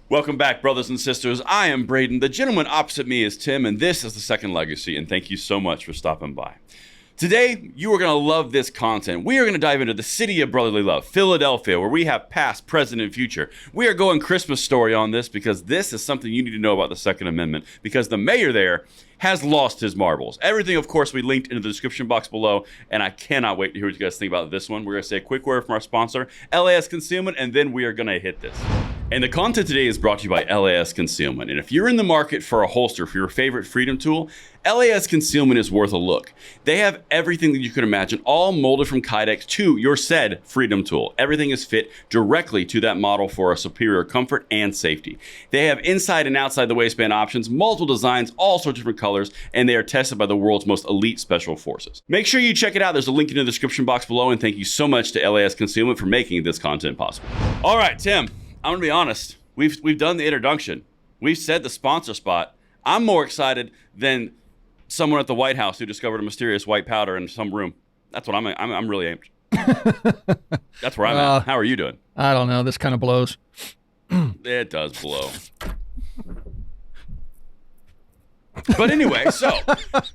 Welcome back, brothers and sisters. I am Braden. The gentleman opposite me is Tim, and this is The Second Legacy, and thank you so much for stopping by. Today, you are going to love this content. We are going to dive into the city of brotherly love, Philadelphia, where we have past, present, and future. We are going Christmas story on this because this is something you need to know about the Second Amendment, because the mayor there has lost his marbles. Everything, of course, we linked in the description box below, and I cannot wait to hear what you guys think about this one. We're going to say a quick word from our sponsor, LAS Concealment, and then we are going to hit this. And the content today is brought to you by LAS Concealment. And if you're in the market for a holster for your favorite freedom tool, LAS Concealment is worth a look. They have everything that you could imagine, all molded from Kydex to your said freedom tool. Everything is fit directly to that model for a superior comfort and safety. They have inside and outside the waistband options, multiple designs, all sorts of different colors, and they are tested by the world's most elite special forces. Make sure you check it out. There's a link in the description box below, and thank you so much to LAS Concealment for making this content possible. All right, Tim. I'm gonna be honest. We've done the introduction. We've said the sponsor spot. I'm more excited than someone at the White House who discovered a mysterious white powder in some room. That's what I'm really amped. That's where I'm at. How are you doing? I don't know. This kind of blows. It does blow. But anyway, so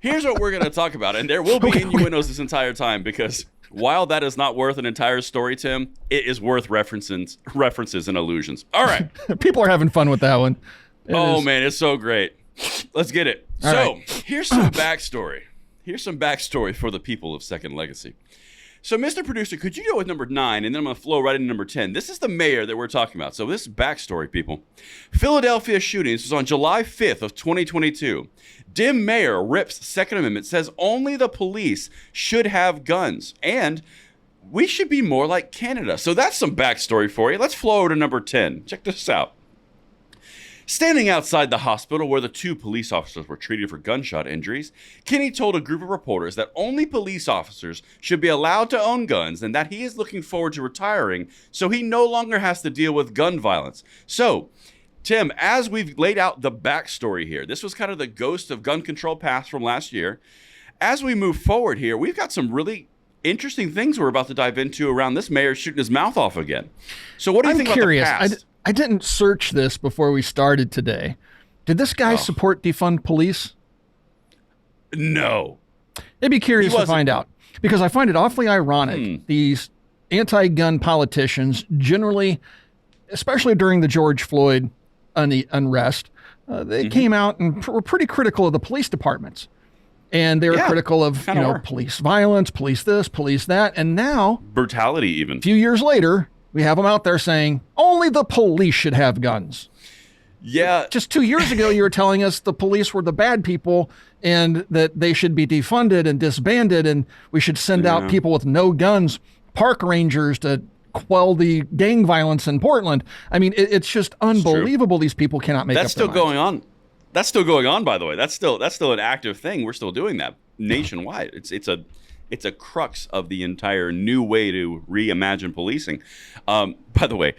here's what we're gonna talk about, and there will be innuendos this entire time because while that is not worth an entire story, Tim, it is worth references and allusions. All right. People are having fun with that one. Man, it's so great. Let's get it. Here's some backstory. Here's some backstory for the people of Second Legacy. So, Mr. Producer, could you go with number 9, and then I'm going to flow right into number 10. This is the mayor that we're talking about. So this is backstory, people. Philadelphia shootings was on July 5th of 2022. Dim mayor rips Second Amendment, says only the police should have guns, and we should be more like Canada. So that's some backstory for you. Let's flow over to number 10. Check this out. Standing outside the hospital where the 2 police officers were treated for gunshot injuries, Kenny told a group of reporters that only police officers should be allowed to own guns and that he is looking forward to retiring so he no longer has to deal with gun violence. So, Tim, as we've laid out the backstory here, this was kind of the ghost of gun control past from last year. As we move forward here, we've got some really interesting things we're about to dive into around this mayor shooting his mouth off again. So what do you think about the past? I didn't search this before we started today. Did this guy support defund police? No. I'd be curious to find out, because I find it awfully ironic. These anti-gun politicians generally, especially during the George Floyd unrest, they came out and were pretty critical of the police departments. And they were critical of police violence, police this, police that. And now, brutality even. A few years later, we have them out there saying only the police should have guns. Yeah. Just 2 years ago, you were telling us the police were the bad people and that they should be defunded and disbanded, and we should send out people with no guns, park rangers, to quell the gang violence in Portland. I mean, it's just unbelievable. These people cannot make That's up their still going minds. on. That's still going on, by the way. That's still an active thing. We're still doing that nationwide. It's a crux of the entire new way to reimagine policing. By the way,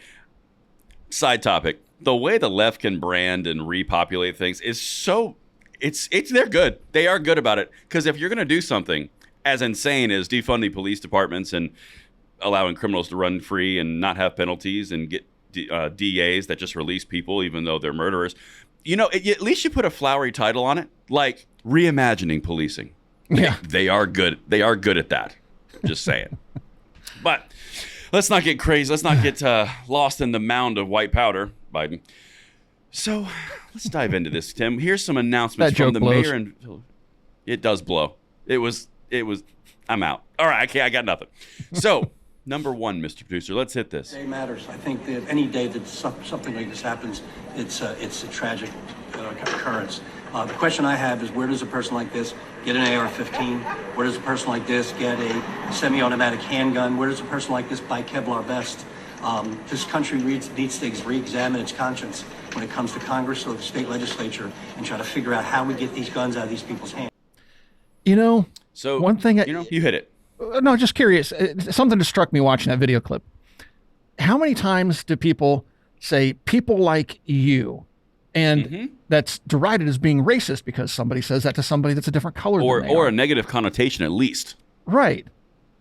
side topic, the way the left can brand and repopulate things is so, they're good. They are good about it. Because if you're going to do something as insane as defunding police departments and allowing criminals to run free and not have penalties and get DAs that just release people even though they're murderers, at least you put a flowery title on it, like reimagining policing. Yeah, they are good. They are good at that. Just saying. But let's not get crazy. Let's not get lost in the mound of white powder, Biden. So let's dive into this, Tim. Here's some announcements from the mayor, and it does blow. It was. I'm out. All right, I got nothing. So number 1, Mr. Producer, let's hit this. Day matters. I think that any day that something like this happens, it's a tragic occurrence. The question I have is, where does a person like this get an AR-15? Where does a person like this get a semi-automatic handgun? Where does a person like this buy Kevlar vest? This country needs to re-examine its conscience when it comes to Congress or the state legislature and try to figure out how we get these guns out of these people's hands. So one thing, you hit it. No, just curious. Something that struck me watching that video clip. How many times do people say people like you? And that's derided as being racist because somebody says that to somebody that's a different color than they or are. a negative connotation at least. Right.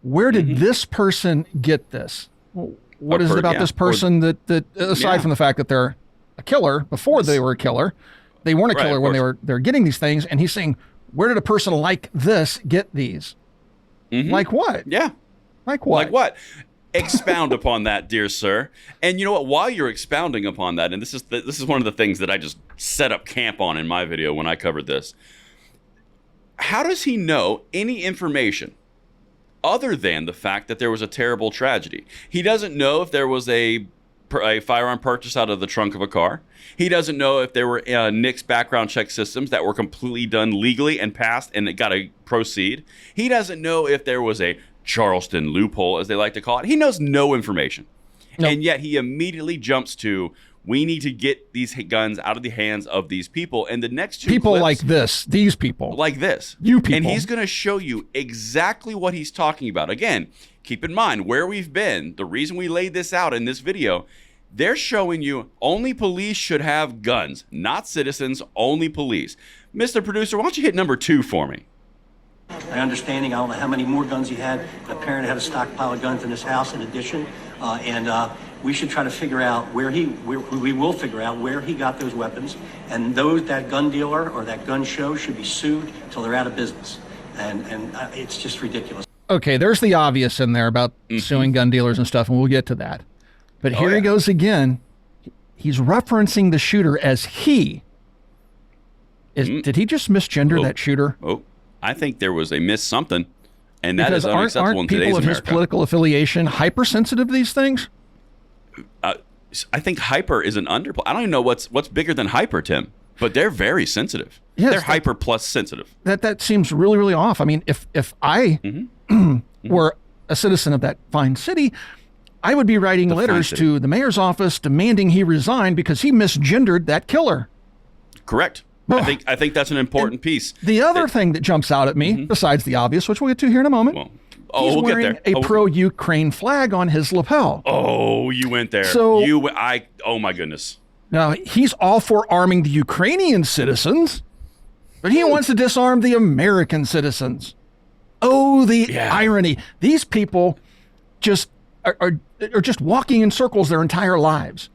Where did this person get this? What is it about this person that aside from the fact that they're a killer before they were a killer. They weren't a Right, killer of when course. they're getting these things. And he's saying, where did a person like this get these? Like what? Yeah. Like what? Like what? Expound upon that, dear sir. And you know what? While you're expounding upon that, and this is one of the things that I just set up camp on in my video when I covered this. How does he know any information other than the fact that there was a terrible tragedy? He doesn't know if there was a firearm purchase out of the trunk of a car. He doesn't know if there were NICS background check systems that were completely done legally and passed and it got to proceed. He doesn't know if there was a Charleston loophole, as they like to call it. He knows no information. Nope. And yet he immediately jumps to, we need to get these guns out of the hands of these people. And the next two people clips, like this, these people. like this. You people. And he's going to show you exactly what he's talking about. Again, keep in mind where we've been. The reason we laid this out in this video, they're showing you only police should have guns, not citizens, only police. Mr. Producer, why don't you hit number 2 for me? My understanding, I don't know how many more guns he had. The parent had a stockpile of guns in his house in addition. We should try to figure out we will figure out where he got those weapons. And that gun dealer or that gun show should be sued till they're out of business. And it's just ridiculous. Okay, there's the obvious in there about suing gun dealers and stuff, and we'll get to that. But here he goes again. He's referencing the shooter as he. Did he just misgender that shooter? Oh, I think there was a miss something, and that Because is unacceptable aren't in today's people of his America. political affiliation hypersensitive to these things? I think hyper is an underplay. I don't even know what's bigger than hyper, Tim, but they're very sensitive. Yes, they're hyper plus sensitive. That seems really, really off. I mean, if I were a citizen of that fine city, I would be writing letters to the mayor's office demanding he resign because he misgendered that killer. Correct. I think that's an important piece. The other thing that jumps out at me, besides the obvious, which we'll get to here in a moment, he's we'll wearing get there. a pro-Ukraine flag on his lapel. Oh, you went there. So- oh my goodness. Now, he's all for arming the Ukrainian citizens, but he wants to disarm the American citizens. Oh, the irony. These people just are just walking in circles their entire lives.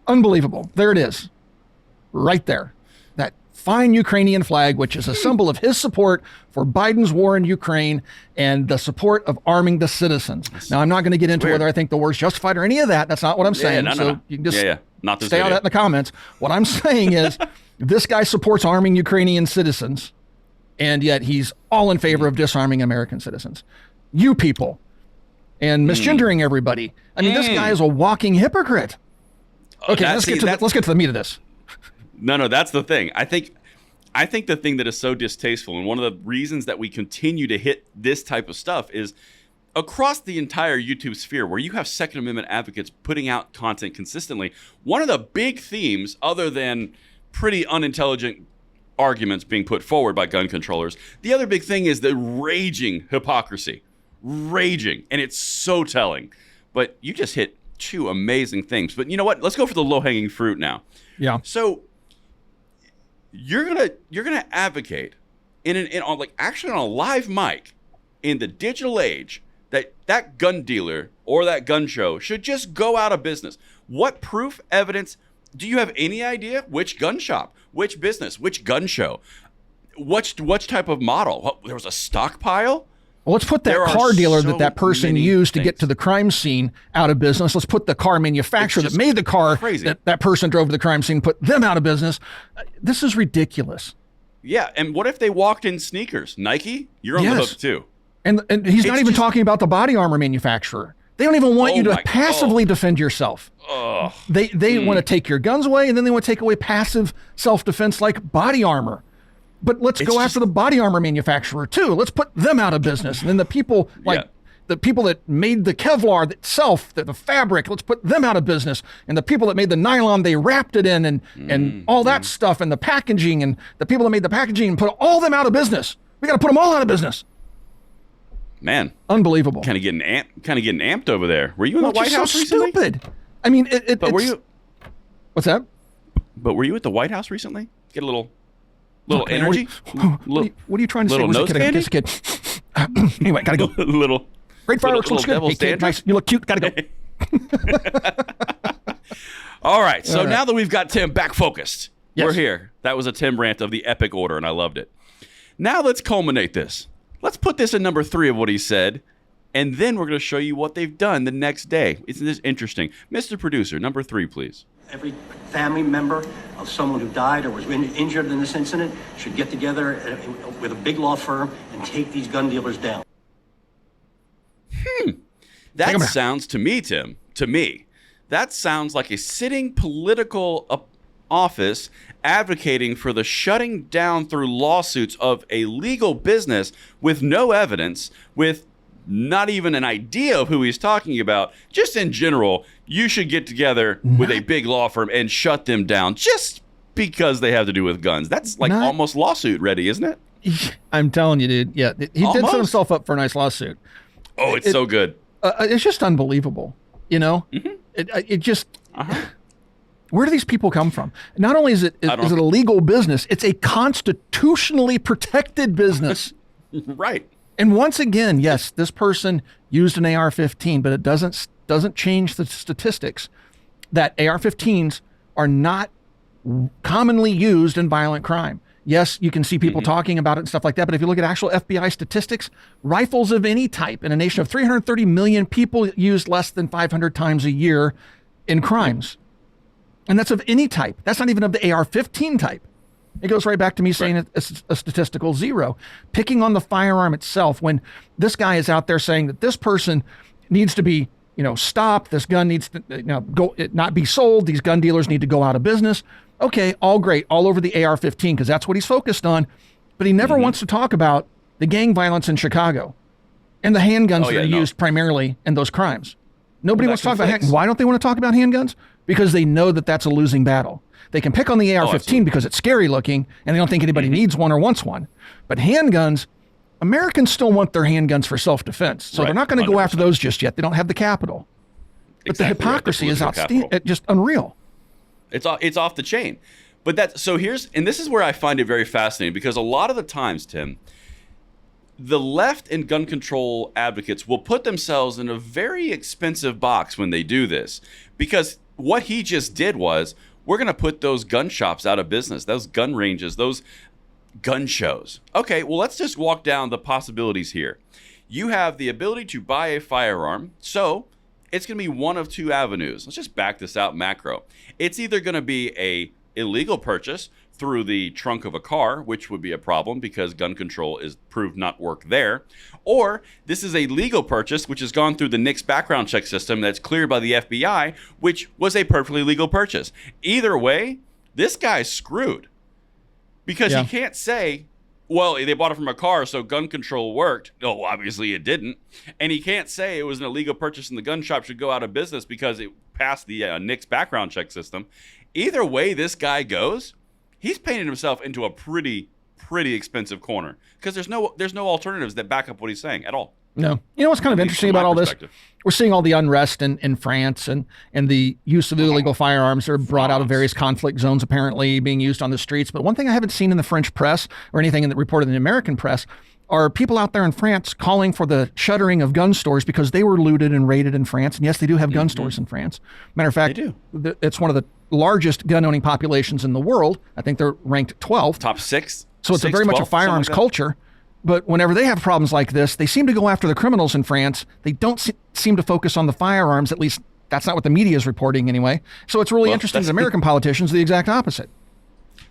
Unbelievable. There it is. Right there. That fine Ukrainian flag, which is a symbol of his support for Biden's war in Ukraine and the support of arming the citizens. Now, I'm not going to get into whether I think the war's justified or any of that. That's not what I'm saying. No. You can just Not this stay out of that in the comments. What I'm saying is this guy supports arming Ukrainian citizens, and yet he's all in favor of disarming American citizens. You people. And misgendering everybody. I mean, this guy is a walking hypocrite. Okay, let's get to the meat of this. No, that's the thing. I think the thing that is so distasteful, and one of the reasons that we continue to hit this type of stuff is across the entire YouTube sphere where you have Second Amendment advocates putting out content consistently, one of the big themes, other than pretty unintelligent arguments being put forward by gun controllers, the other big thing is the raging hypocrisy. Raging. And it's so telling. But you just hit 2 amazing things. But you know what? Let's go for the low-hanging fruit now. Yeah. So you're gonna advocate on a live mic in the digital age that gun dealer or that gun show should just go out of business. What proof, evidence? Do you have any idea which gun shop, which business, which gun show, which type of model? There was a stockpile? Well, let's put that car dealer that person used to get to the crime scene out of business. Let's put the car manufacturer that made the car that person drove to the crime scene, put them out of business. This is ridiculous. Yeah, and what if they walked in sneakers? Nike, you're on the hook too. And he's not even talking about the body armor manufacturer. They don't even want you to passively defend yourself. They want to take your guns away, and then they want to take away passive self-defense like body armor. But let's go after the body armor manufacturer too. Let's put them out of business. And then the people the people that made the Kevlar itself, the fabric, let's put them out of business. And the people that made the nylon they wrapped it in and all that stuff and the packaging and the people that made the packaging and put all them out of business. We got to put them all out of business. Man, unbelievable. Kind of getting amped over there. Were you in the White House recently? Stupid. I mean, were you? What's that? But were you at the White House recently? Get a little energy. What are you trying to say? Little nose candy? Just a kid. Anyway, gotta go. little. Great fireworks looks good. Hey, kid, nice. You look cute. Gotta go. All right. So All right. now that we've got Tim back focused, Yes. we're here. That was a Tim rant of the epic order, and I loved it. Now let's culminate this. Let's put this in number 3 of what he said, and then we're going to show you what they've done the next day. Isn't this interesting? Mr. Producer, number 3, please. Every family member of someone who died or was injured in this incident should get together with a big law firm and take these gun dealers down. That sounds to me, Tim, that sounds like a sitting political office advocating for the shutting down through lawsuits of a legal business with no evidence, with not even an idea of who he's talking about. Just in general, you should get together with a big law firm and shut them down just because they have to do with guns. That's like almost lawsuit ready, isn't it? I'm telling you, dude. Yeah, he did set himself up for a nice lawsuit. Oh, it's so good. It's just unbelievable, you know? It just... Where do these people come from? Not only is it a legal business, it's a constitutionally protected business. Right. And once again, yes, this person used an AR-15, but it doesn't change the statistics that AR-15s are not commonly used in violent crime. Yes, you can see people talking about it and stuff like that, but if you look at actual FBI statistics, rifles of any type in a nation of 330 million people use less than 500 times a year in crimes. And that's of any type. That's not even of the AR-15 type. It goes right back to me saying it's a statistical 0. Picking on the firearm itself, when this guy is out there saying that this person needs to be, stopped, this gun needs to not be sold, these gun dealers need to go out of business. Okay, all great, all over the AR-15, because that's what he's focused on. But he never wants to talk about the gang violence in Chicago and the handguns that are used primarily in those crimes. Nobody wants to talk about handguns. Why don't they want to talk about handguns? Because they know that that's a losing battle. They can pick on the AR-15 because it's scary looking and they don't think anybody needs one or wants one. But handguns, Americans still want their handguns for self-defense. So they're not going to go after those just yet. They don't have the capital. But the hypocrisy is outstanding, just unreal. It's off the chain. But this is where I find it very fascinating, because a lot of the times, Tim, the left and gun control advocates will put themselves in a very expensive box when they do this, because what he just did was, we're going to put those gun shops out of business, those gun ranges, those gun shows. Okay, well, let's just walk down the possibilities here. You have the ability to buy a firearm, so it's going to be one of 2 avenues. Let's just back this out macro. It's either going to be a illegal purchase through the trunk of a car, which would be a problem because gun control is proved not work there. Or this is a legal purchase, which has gone through the NICS background check system that's cleared by the FBI, which was a perfectly legal purchase. Either way, this guy's screwed, because he can't say, well, they bought it from a car, so gun control worked. No, obviously it didn't. And he can't say it was an illegal purchase and the gun shop should go out of business because it passed the NICS background check system. Either way this guy goes, he's painted himself into a pretty expensive corner, because there's no alternatives that back up what he's saying at all. No. You know what's kind of interesting about all this? We're seeing all the unrest in France and the use of illegal firearms are brought out of various conflict zones apparently being used on the streets. But one thing I haven't seen in the French press or anything reported in the American press are people out there in France calling for the shuttering of gun stores because they were looted and raided in France. And yes, they do have gun stores in France. Matter of fact, it's one of the largest gun-owning populations in the world. I think they're ranked 12th. Top 6. So it's very much a firearms culture. But whenever they have problems like this, they seem to go after the criminals in France. They don't seem to focus on the firearms. At least that's not what the media is reporting anyway. So it's really interesting that American politicians are the exact opposite.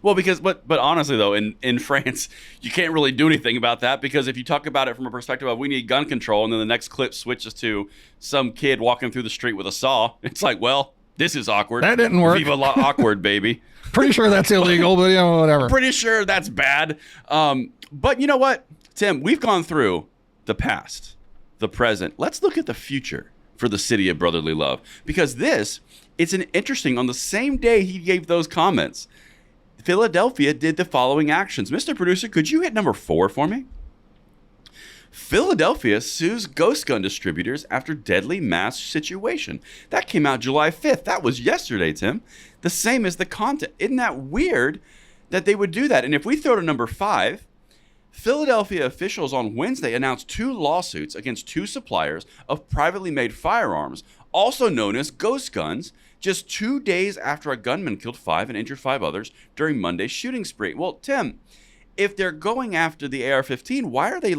Well, but honestly, though, in France, you can't really do anything about that, because if you talk about it from a perspective of we need gun control, and then the next clip switches to some kid walking through the street with a saw, it's like, well, this is awkward. That didn't work. Viva la awkward, baby. Pretty sure that's illegal, but whatever. Pretty sure that's bad. But you know what, Tim? We've gone through the past, the present. Let's look at the future for the city of brotherly love, because it's an interesting. On the same day he gave those comments, Philadelphia did the following actions. Mr. Producer, could you hit number 4 for me? Philadelphia sues ghost gun distributors after deadly mass situation. That came out July 5th. That was yesterday, Tim. The same as the content. Isn't that weird that they would do that? And if we throw to number 5, Philadelphia officials on Wednesday announced 2 lawsuits against 2 suppliers of privately made firearms, also known as ghost guns, just 2 days after a gunman killed 5 and injured 5 others during Monday's shooting spree. Well, Tim, if they're going after the AR-15, why are they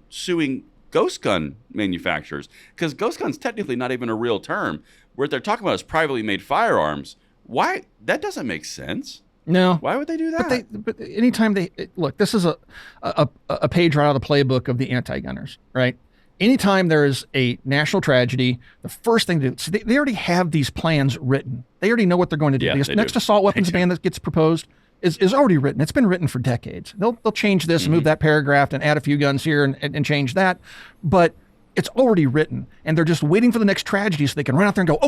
suing ghost gun manufacturers? Because ghost gun's technically not even a real term. What they're talking about is privately made firearms. Why? That doesn't make sense. No. Why would they do that? But anytime look, this is a page right out of the playbook of the anti-gunners, right? Anytime there is a national tragedy, the first thing to do, so they already have these plans written. They already know what they're going to do. Yeah, The next assault weapons ban that gets proposed is already written. It's been written for decades. They'll change this and move that paragraph and add a few guns here and change that. But it's already written, and they're just waiting for the next tragedy so they can run out there and go,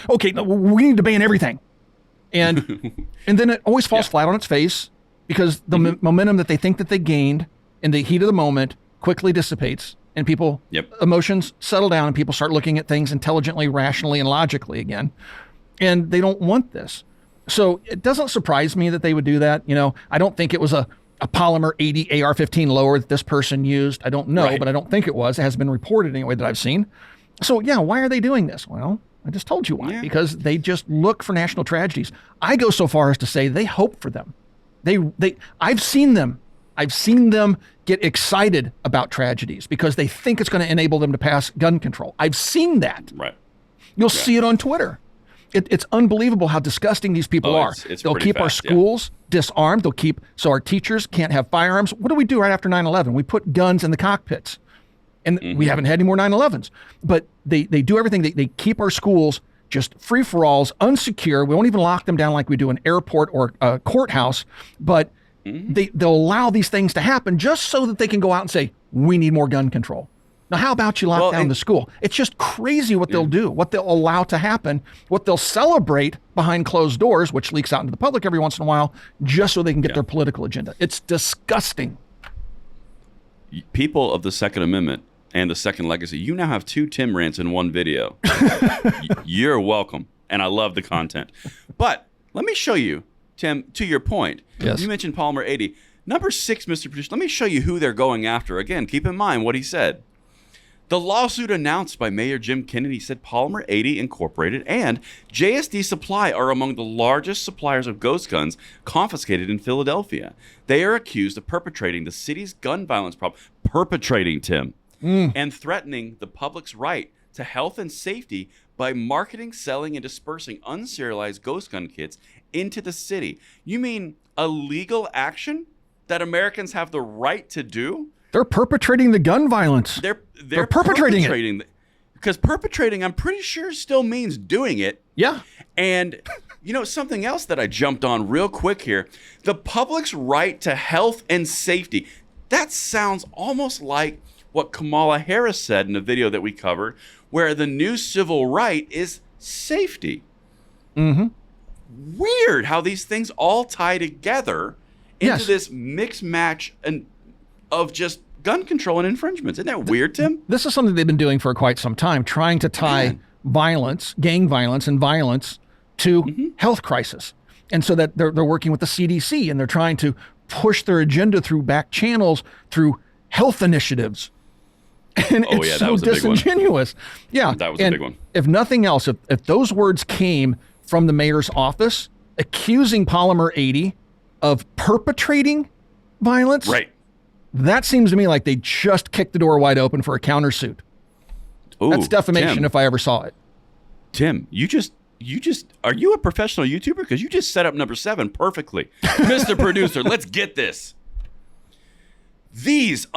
okay, no, we need to ban everything. And and then it always falls flat on its face because the momentum that they think that they gained in the heat of the moment quickly dissipates, and people emotions settle down, and people start looking at things intelligently, rationally, and logically again. And they don't want this. So it doesn't surprise me that they would do that. You know, I don't think it was a polymer 80 AR-15 lower that this person used. I don't know, but I don't think it was. It has been reported anyway that I've seen. So yeah, why are they doing this? Well, I just told you why. Because they just look for national tragedies. I go so far as to say they hope for them. I've seen them. I've seen them get excited about tragedies because they think it's going to enable them to pass gun control. I've seen that. Right. You'll see it on Twitter. It's unbelievable how disgusting these people are. They'll keep our schools disarmed. They'll keep so our teachers can't have firearms. What do we do right after 9/11? We put guns in the cockpits. And we haven't had any more 9/11s. But they do everything. They keep our schools just free-for-alls, unsecure. We won't even lock them down like we do an airport or a courthouse. But they'll allow these things to happen just so that they can go out and say, we need more gun control. Now, how about you lock down the school? It's just crazy what they'll do, what they'll allow to happen, what they'll celebrate behind closed doors, which leaks out into the public every once in a while, just so they can get their political agenda. It's disgusting. People of the Second Amendment and the Second Legacy, you now have 2 Tim rants in one video. You're welcome. And I love the content. But let me show you, Tim, to your point. You mentioned Polymer 80. Number 6, Mr. Producer, let me show you who they're going after. Again, keep in mind what he said. The lawsuit announced by Mayor Jim Kennedy said Polymer 80 Incorporated and JSD Supply are among the largest suppliers of ghost guns confiscated in Philadelphia. They are accused of perpetrating the city's gun violence problem, Tim, and threatening the public's right to health and safety by marketing, selling, and dispersing unserialized ghost gun kits into the city. You mean a legal action that Americans have the right to do? They're perpetrating the gun violence. They're perpetrating it. Because perpetrating, I'm pretty sure, still means doing it. Yeah. And, you know, something else that I jumped on real quick here. The public's right to health and safety. That sounds almost like what Kamala Harris said in a video that we covered, where the new civil right is safety. Weird how these things all tie together into this mixed match of just gun control and infringements. Isn't that weird, Tim? This is something they've been doing for quite some time, trying to tie violence, gang violence, and violence to health crisis. And so that they're working with the CDC, and they're trying to push their agenda through back channels, through health initiatives. And it's so disingenuous. Yeah, that was a big one. If nothing else, if those words came from the mayor's office accusing Polymer 80 of perpetrating violence, that seems to me like they just kicked the door wide open for a countersuit. That's defamation, Tim, if I ever saw it. Tim, you just are you a professional YouTuber? Because you just set up number 7 perfectly. Mr. Producer, let's get this. These,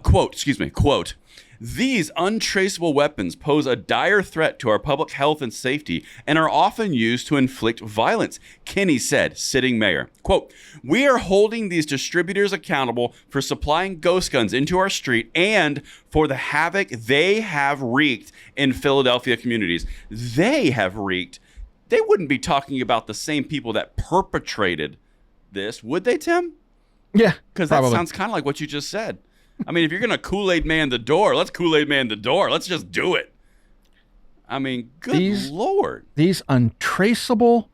quote, these untraceable weapons pose a dire threat to our public health and safety and are often used to inflict violence, Kinney said, sitting mayor. Quote, we are holding these distributors accountable for supplying ghost guns into our street and for the havoc they have wreaked in Philadelphia communities. They have wreaked. They wouldn't be talking about the same people that perpetrated this, would they, Tim? Yeah, because that sounds kind of like what you just said. I mean, if you're going to Kool-Aid man the door, let's Kool-Aid man the door. Let's just do it. I mean, good Lord. These untraceable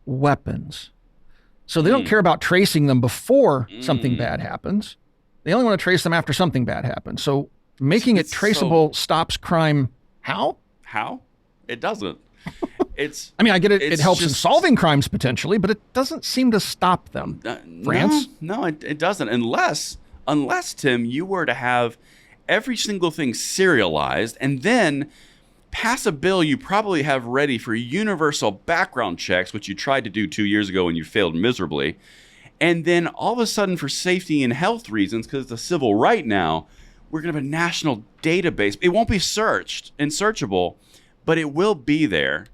weapons. So they don't care about tracing them before something bad happens. They only want to trace them after something bad happens. So making it traceable stops crime. How? How? It doesn't. I mean, I get it. it's It helps in just- solving crimes potentially, but it doesn't seem to stop them. France? No, it doesn't. Unless, Tim, you were to have every single thing serialized and then pass a bill you probably have ready for universal background checks, which you tried to do 2 years ago and you failed miserably. And then all of a sudden, for safety and health reasons, because it's a civil right now, we're going to have a national database. It won't be searched and searchable, but it will be there.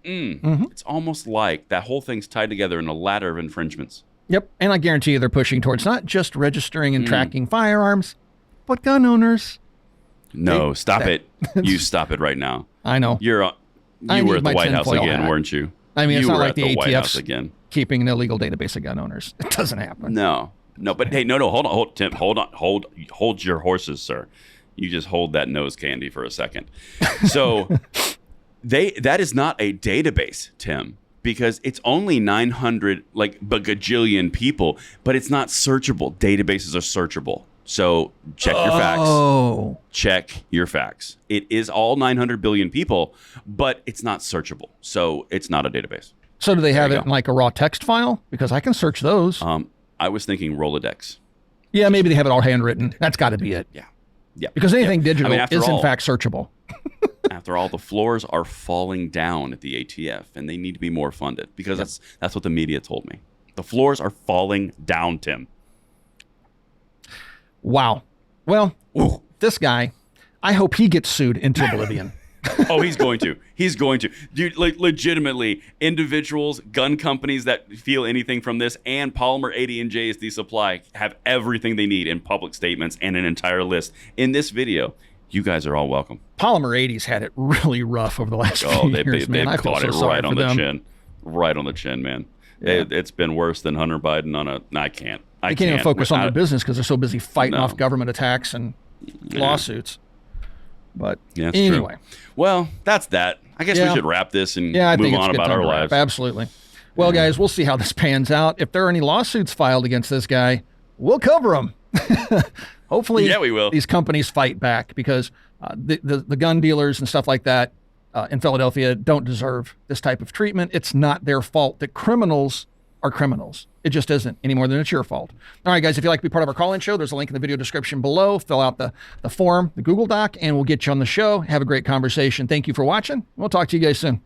It's almost like that whole thing's tied together in a ladder of infringements. Yep. And I guarantee you they're pushing towards not just registering and tracking firearms, but gun owners. No, stop it. You stop it right now. I know. You were at the White House again, weren't you? I mean, it's you not were like at the White House ATF's again. keeping an illegal database of gun owners. It doesn't happen. No, but hey, no, hold, Tim, hold on, hold your horses, sir. You just hold that nose candy for a second. So that is not a database, Tim, because it's only 900 bagajillion people, but it's not searchable. Databases are searchable. So check your facts. Oh. Check your facts. It is all 900 billion people, but it's not searchable. So it's not a database. So do they have it in like a raw text file? Because I can search those. I was thinking Rolodex. Yeah, maybe they have it all handwritten. That's got to be it. Yeah. Because anything digital after is in all- fact searchable. After all, the floors are falling down at the ATF, and they need to be more funded because that's what the media told me. The floors are falling down, Tim. Wow. Well, this guy, I hope he gets sued into oblivion. Oh, he's going to. He's going to. Dude, legitimately, individuals, gun companies that feel anything from this, and Polymer 80 and JSD Supply have everything they need in public statements and an entire list. In this video, you guys are all welcome. Polymer 80's had it really rough over the last few years, man. I feel caught so it sorry right on for the them. chin. Right on the chin, man. Yeah. It's been worse than Hunter Biden on a... I can't. They can't even focus on their business because they're so busy fighting off government attacks and lawsuits. But Yeah, anyway. true. Well, that's that. I guess we should wrap this and I move think it's on a good about time our to wrap. lives. Absolutely. Well, guys, we'll see how this pans out. If there are any lawsuits filed against this guy, we'll cover them. Hopefully, Yeah, we will. these companies fight back because the gun dealers and stuff like that in Philadelphia don't deserve this type of treatment. It's not their fault that criminals are criminals. It just isn't any more than it's your fault. All right, guys, if you'd like to be part of our call-in show, there's a link in the video description below. Fill out the form, the Google Doc, and we'll get you on the show. Have a great conversation. Thank you for watching. We'll talk to you guys soon.